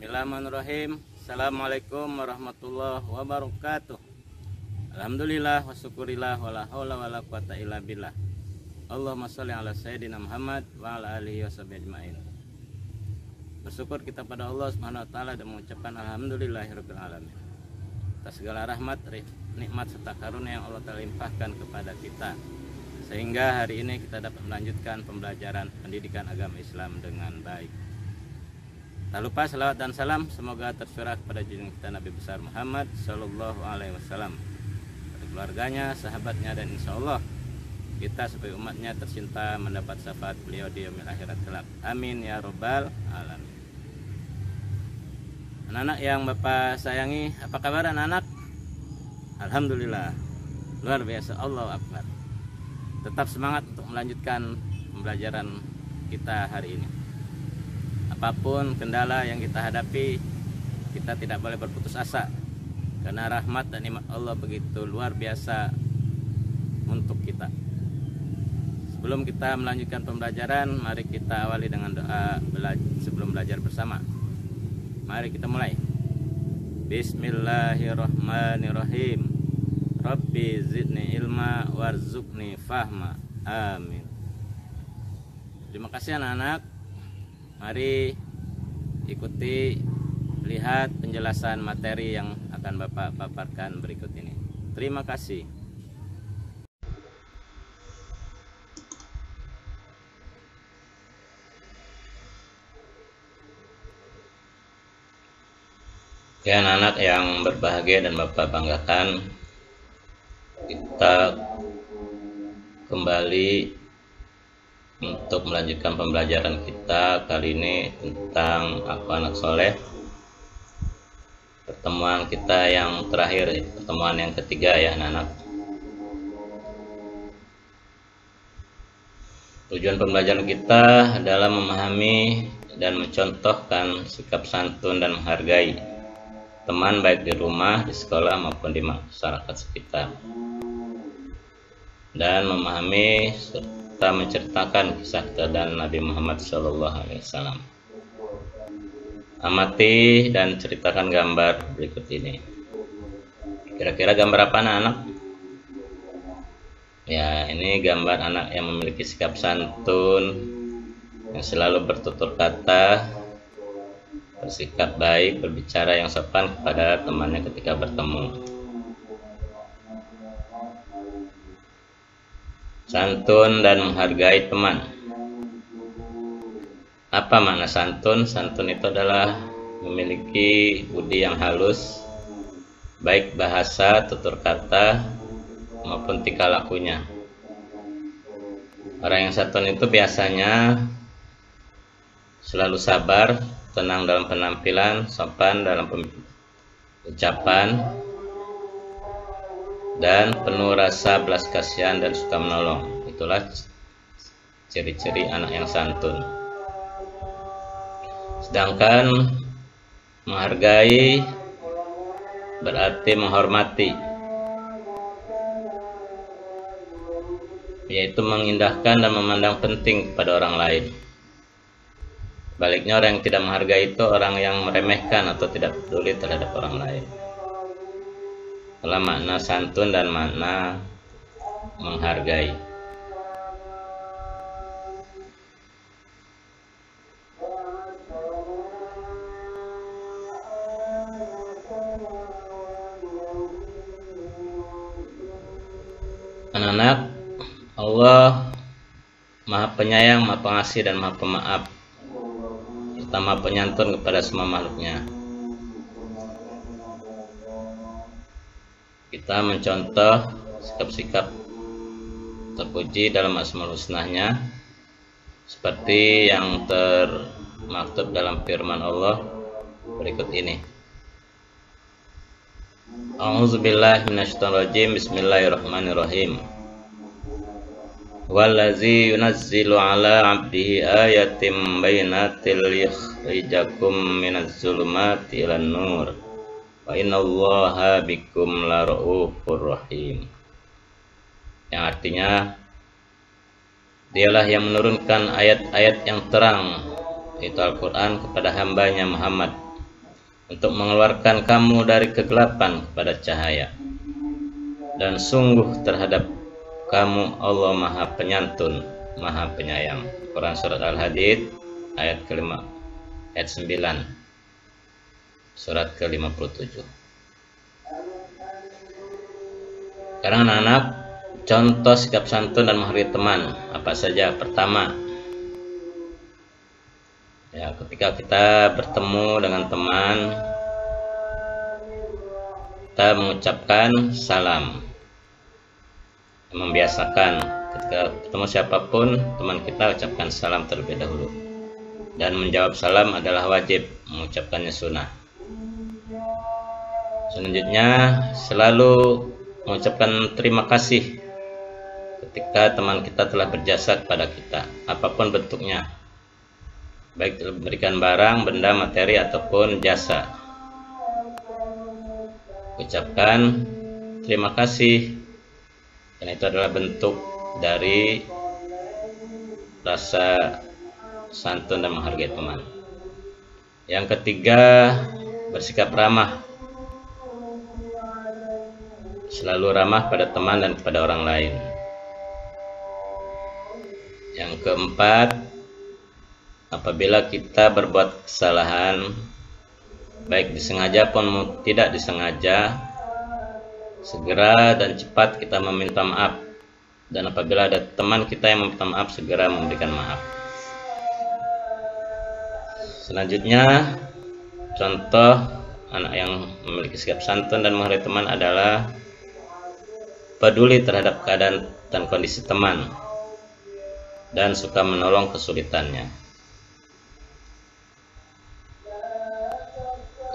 Bismillahirrahmanirrahim. Assalamualaikum warahmatullahi wabarakatuh. Alhamdulillah wa syukurillah wala haula wala quwata illa billah. Allahumma sholli ala sayyidina Muhammad wa ala alihi washabihi ajmain. Bersyukur kita pada Allah Subhanahu wa taala dan mengucapkan alhamdulillahirabbil alamin atas segala rahmat, nikmat serta karunia yang Allah telah limpahkan kepada kita, sehingga hari ini kita dapat melanjutkan pembelajaran pendidikan agama Islam dengan baik. Tak lupa salawat dan salam semoga tercurah kepada junjungan kita Nabi besar Muhammad Sallallahu Alaihi Wasallam, pada keluarganya, sahabatnya, dan insya Allah kita sebagai umatnya tercinta mendapat syafaat beliau di yaumil akhirat kelak. Amin ya robbal alamin. Anak-anak yang Bapak sayangi, apa kabar anak-anak? Alhamdulillah, luar biasa, Allahu Akbar. Tetap semangat untuk melanjutkan pembelajaran kita hari ini. Apapun kendala yang kita hadapi, kita tidak boleh berputus asa, karena rahmat dan nikmat Allah begitu luar biasa untuk kita. Sebelum kita melanjutkan pembelajaran, mari kita awali dengan doa sebelum belajar bersama. Mari kita mulai. Bismillahirrahmanirrahim. Rabbi zidni ilma warzuqni fahma. Amin. Terima kasih anak-anak. Mari ikuti, lihat penjelasan materi yang akan Bapak paparkan berikut ini. Terima kasih. Oke anak-anak yang berbahagia dan Bapak banggakan, kita kembali untuk melanjutkan pembelajaran kita kali ini tentang Aku Anak Soleh. Pertemuan kita yang terakhir, pertemuan yang ketiga ya anak-anak. Tujuan pembelajaran kita adalah memahami dan mencontohkan sikap santun dan menghargai teman baik di rumah, di sekolah maupun di masyarakat sekitar, dan memahami serta menceritakan kisah keteladanan Nabi Muhammad SAW. Amati dan ceritakan gambar berikut ini. Kira-kira gambar apa anak-anak? Ya, ini gambar anak yang memiliki sikap santun, yang selalu bertutur kata, bersikap baik, berbicara yang sopan kepada temannya ketika bertemu. Santun dan menghargai teman. Apa makna santun? Santun itu adalah memiliki budi yang halus, baik bahasa, tutur kata, maupun tingkah lakunya. Orang yang santun itu biasanya selalu sabar, tenang dalam penampilan, sopan dalam ucapan, dan penuh rasa belas kasihan dan suka menolong. Itulah ciri-ciri anak yang santun. Sedangkan menghargai berarti menghormati, yaitu mengindahkan dan memandang penting kepada orang lain. Baliknya, orang yang tidak menghargai itu orang yang meremehkan atau tidak peduli terhadap orang lain. Itulah makna santun dan makna menghargai. Anak-anak, Allah Maha Penyayang, Maha Pengasih, dan Maha Pemaaf, serta Maha Penyantun kepada semua makhluknya. Kita mencontoh sikap-sikap terpuji dalam Asmaul Husnanya, seperti yang termaktub dalam firman Allah berikut ini. A'udzubillahi minasyaitonirrajim. Bismillahirrahmanirrahim. Wallazi yunazzilu ala 'abdihi ayatin bayyinatin liyakhrijakum minaz zulumati ilan nur. Wa innallaha bikum lara'ufur rahim. Yang artinya, dialah yang menurunkan ayat-ayat yang terang, yaitu Al-Quran, kepada hambanya Muhammad untuk mengeluarkan kamu dari kegelapan kepada cahaya. Dan sungguh terhadap kamu Allah Maha Penyantun, Maha Penyayang. Quran Surat Al-Hadid ayat ke-5, ayat 9, surat ke-57. Sekarang anak-anak, contoh sikap santun dan menghargai teman apa saja? Pertama, ya, ketika kita bertemu dengan teman, kita mengucapkan salam. Membiasakan ketika bertemu siapapun teman kita, ucapkan salam terlebih dahulu. Dan menjawab salam adalah wajib, mengucapkannya sunnah. Selanjutnya, selalu mengucapkan terima kasih ketika teman kita telah berjasa kepada kita, apapun bentuknya, baik memberikan barang, benda, materi, ataupun jasa. Ucapkan terima kasih, dan itu adalah bentuk dari rasa santun dan menghargai teman. Yang ketiga, bersikap ramah. Selalu ramah pada teman dan kepada orang lain. Yang keempat, apabila kita berbuat kesalahan, baik disengaja pun tidak disengaja, segera dan cepat kita meminta maaf. Dan apabila ada teman kita yang meminta maaf, segera memberikan maaf. Selanjutnya, contoh anak yang memiliki sikap santun dan menghargai teman adalah peduli terhadap keadaan dan kondisi teman dan suka menolong kesulitannya.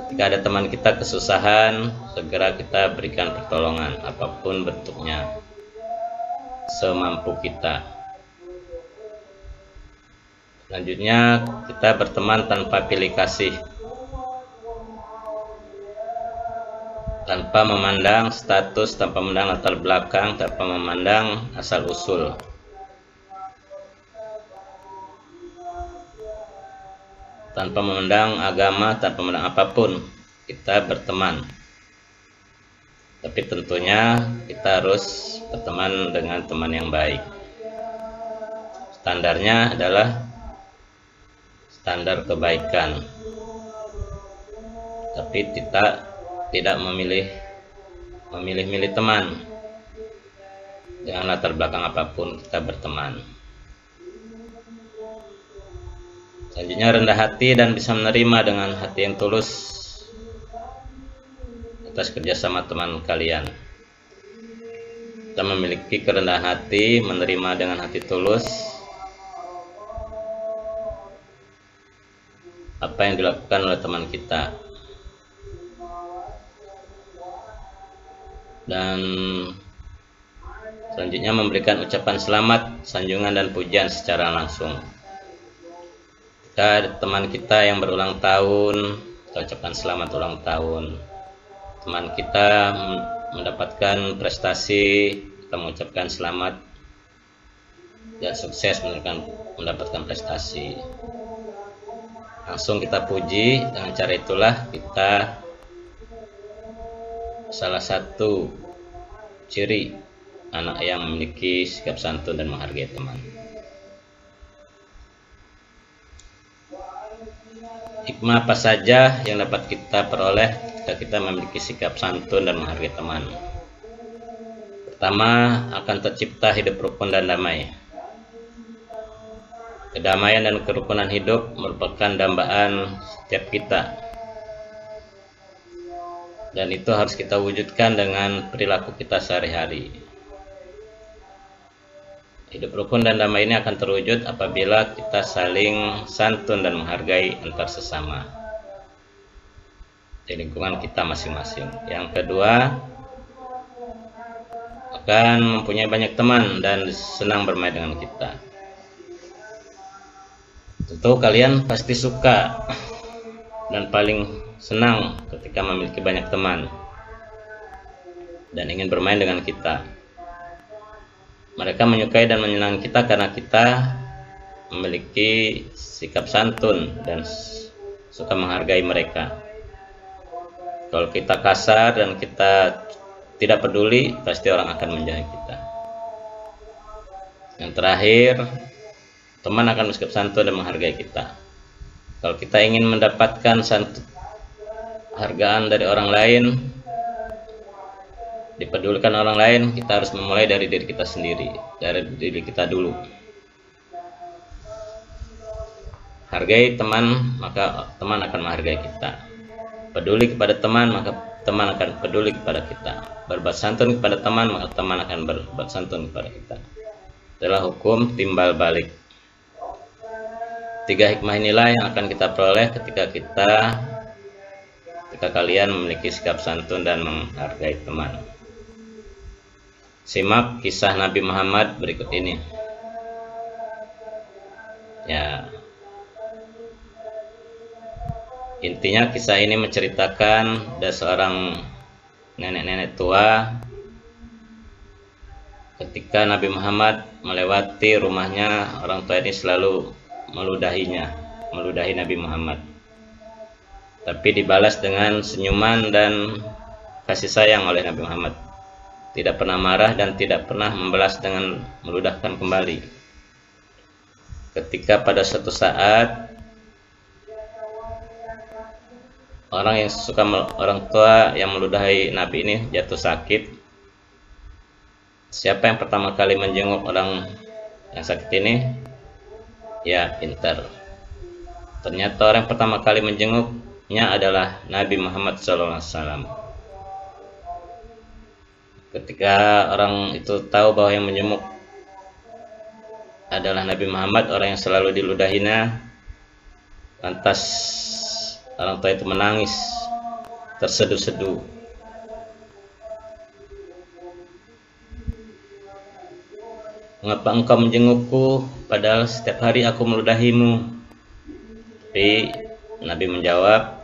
Ketika ada teman kita kesusahan, segera kita berikan pertolongan apapun bentuknya, semampu kita. Selanjutnya, kita berteman tanpa pilih kasih, tanpa memandang status, tanpa memandang latar belakang, tanpa memandang asal usul. Tanpa memandang agama, tanpa memandang apapun, kita berteman. Tapi tentunya kita harus berteman dengan teman yang baik. Standarnya adalah standar kebaikan. Tapi kita tidak memilih teman. Dengan latar belakang apapun kita berteman. Selanjutnya, rendah hati dan bisa menerima dengan hati yang tulus atas kerjasama teman kalian. Kita memiliki kerendahan hati, menerima dengan hati tulus apa yang dilakukan oleh teman kita. Dan selanjutnya, memberikan ucapan selamat, sanjungan, dan pujian secara langsung. Jika ada teman kita yang berulang tahun, kita ucapkan selamat ulang tahun. Teman kita mendapatkan prestasi, kita mengucapkan selamat dan sukses mendapatkan prestasi. Langsung kita puji. Dengan cara itulah kita salah satu ciri anak yang memiliki sikap santun dan menghargai teman. Hikmah apa saja yang dapat kita peroleh jika kita memiliki sikap santun dan menghargai teman? Pertama, akan tercipta hidup rukun dan damai. Kedamaian dan kerukunan hidup merupakan dambaan setiap kita. Dan itu harus kita wujudkan dengan perilaku kita sehari-hari. Hidup rukun dan damai ini akan terwujud apabila kita saling santun dan menghargai antar sesama di lingkungan kita masing-masing. Yang kedua, akan mempunyai banyak teman dan senang bermain dengan kita. Tentu kalian pasti suka dan paling senang ketika memiliki banyak teman dan ingin bermain dengan kita. Mereka menyukai dan menyenangkan kita karena kita memiliki sikap santun dan suka menghargai mereka. Kalau kita kasar dan kita tidak peduli, pasti orang akan menjauhi kita. Yang terakhir, teman akan bersikap santun dan menghargai kita. Kalau kita ingin mendapatkan hargaan dari orang lain, dipedulikan orang lain, kita harus memulai dari diri kita sendiri, dari diri kita dulu. Hargai teman, maka teman akan menghargai kita. Peduli kepada teman, maka teman akan peduli kepada kita. Berbuat santun kepada teman, maka teman akan berbuat santun kepada kita. Adalah hukum timbal balik. 3 hikmah inilah yang akan kita peroleh ketika kalian memiliki sikap santun dan menghargai teman. Simak kisah Nabi Muhammad berikut ini. Ya, intinya kisah ini menceritakan ada seorang nenek-nenek tua. Ketika Nabi Muhammad melewati rumahnya, orang tua ini selalu meludahi Nabi Muhammad. Tapi dibalas dengan senyuman dan kasih sayang oleh Nabi Muhammad. Tidak pernah marah dan tidak pernah membalas dengan meludahkan kembali. Ketika pada suatu saat orang tua yang meludahi Nabi ini jatuh sakit, siapa yang pertama kali menjenguk orang yang sakit ini? Ya, pintar. Ternyata orang yang pertama kali menjenguknya adalah Nabi Muhammad SAW. Ketika orang itu tahu bahwa yang menjenguk adalah Nabi Muhammad, orang yang selalu diludahinya, lantas orang tua itu menangis terseduh-seduh. Mengapa engkau menjengukku padahal setiap hari aku meludahimu? Tapi Nabi menjawab,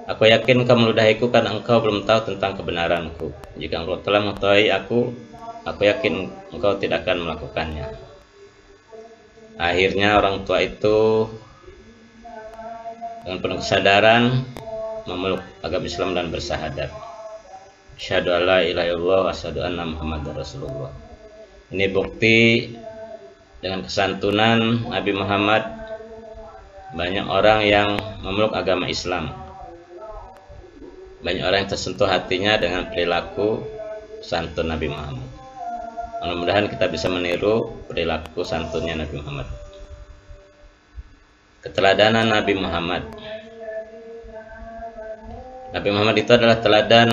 aku yakin engkau meludahiku karena engkau belum tahu tentang kebenaranku. Jika engkau telah mengetahui aku yakin engkau tidak akan melakukannya. Akhirnya orang tua itu dengan penuh kesadaran memeluk agama Islam dan bersyahadat. Asyhadu alla ilaha illallah wa asyhadu anna Muhammadar Rasulullah. Ini bukti dengan kesantunan Nabi Muhammad, banyak orang yang memeluk agama Islam. Banyak orang yang tersentuh hatinya dengan perilaku santun Nabi Muhammad. Mudah-mudahan kita bisa meniru perilaku santunnya Nabi Muhammad. Keteladanan Nabi Muhammad. Nabi Muhammad itu adalah teladan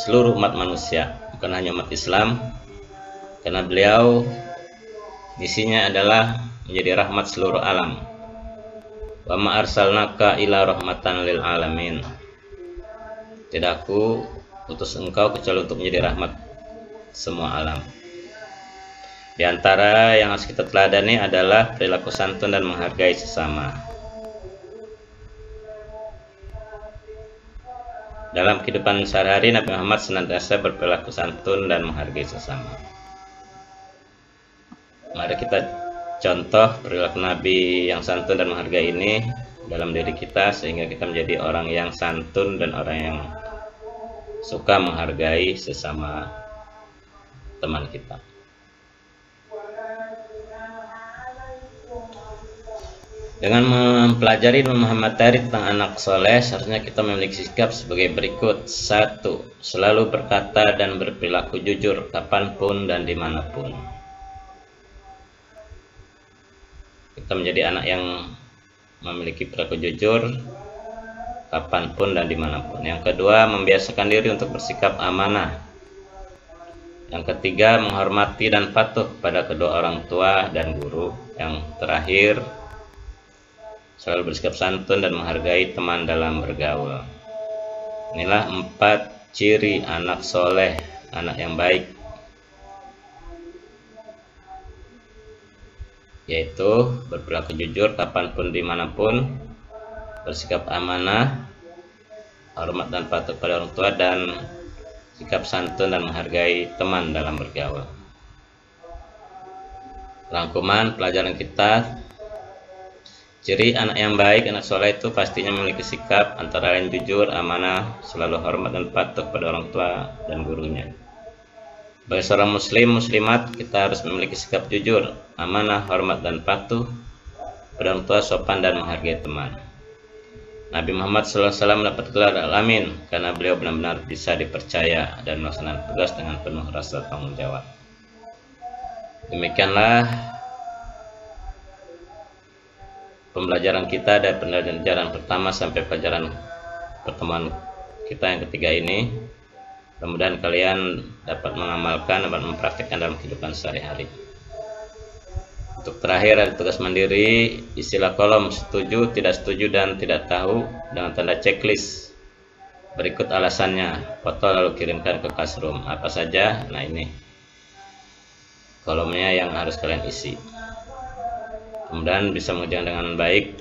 seluruh umat manusia, bukan hanya umat Islam, karena beliau misinya adalah menjadi rahmat seluruh alam. Wa ma arsalnaka ila rahmatan lil alamin. Tidak aku utus engkau kecuali untuk menjadi rahmat semua alam. Di antara yang harus kita teladani adalah perilaku santun dan menghargai sesama. Dalam kehidupan sehari-hari, Nabi Muhammad senantiasa berperilaku santun dan menghargai sesama. Mari kita contoh perilaku Nabi yang santun dan menghargai ini dalam diri kita, sehingga kita menjadi orang yang santun dan orang yang suka menghargai sesama teman kita. Dengan mempelajari dan memahami tentang anak soleh, seharusnya kita memiliki sikap sebagai berikut. 1. Selalu berkata dan berperilaku jujur kapanpun dan dimanapun. Kita menjadi anak yang memiliki perilaku jujur kapanpun dan dimanapun. Yang kedua, membiasakan diri untuk bersikap amanah. Yang ketiga, menghormati dan patuh pada kedua orang tua dan guru. Yang terakhir, selalu bersikap santun dan menghargai teman dalam bergaul. Inilah 4 ciri anak soleh, anak yang baik, yaitu berperilaku jujur kapanpun dimanapun, bersikap amanah, hormat dan patuh pada orang tua, dan sikap santun dan menghargai teman dalam bergaul. Rangkuman pelajaran kita: Ciri anak yang baik, anak soleh itu pastinya memiliki sikap antara lain jujur, amanah, selalu hormat dan patuh pada orang tua dan gurunya. Bagi seorang muslim, muslimat, kita harus memiliki sikap jujur, amanah, hormat dan patuh pada orang tua, sopan dan menghargai teman. Nabi Muhammad SAW mendapat gelar Al-Amin karena beliau benar-benar bisa dipercaya dan melaksanakan tugas dengan penuh rasa tanggung jawab. Demikianlah pembelajaran kita dari pembelajaran pertama sampai pelajaran pertemuan kita yang ketiga ini. Mudah-mudahan kalian dapat mengamalkan dan mempraktikkan dalam kehidupan sehari-hari. Untuk terakhir ada tugas mandiri, isilah kolom setuju, tidak setuju, dan tidak tahu dengan tanda checklist. Berikut alasannya, foto lalu kirimkan ke classroom. Apa saja? Nah ini kolomnya yang harus kalian isi. Kemudian bisa mengerjakan dengan baik.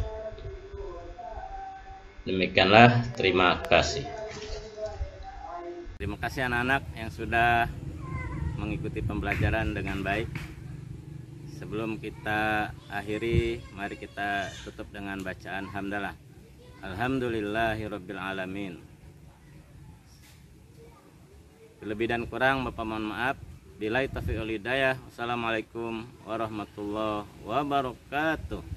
Demikianlah, terima kasih. Terima kasih anak-anak yang sudah mengikuti pembelajaran dengan baik. Sebelum kita akhiri, mari kita tutup dengan bacaan hamdalah. Alhamdulillahirabbil alamin. Lebih dan kurang Bapak mohon maaf. Billahi taufiq wal hidayah. Wassalamualaikum warahmatullahi wabarakatuh.